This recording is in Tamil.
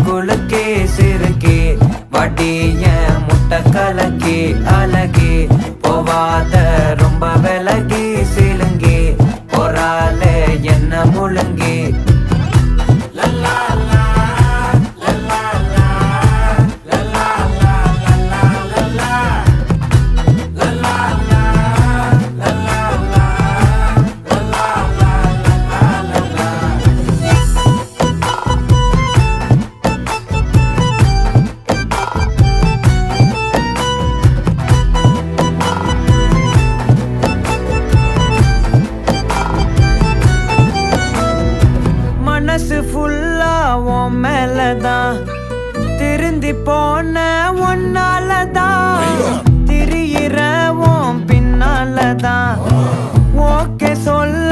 குலுக்கி சிறுக்கி வடிய முட்டை கலக்கி அழகி போவாத ரொம்ப விலகி சிலுங்கி போறாலே என்ன முழுங்கி மனசு ஃபுல்லா உன் மேலதான் திருந்தி போன ஒன்னாலதான் திரியிற உன் பின்னாலதான் ஓகே சொல்ல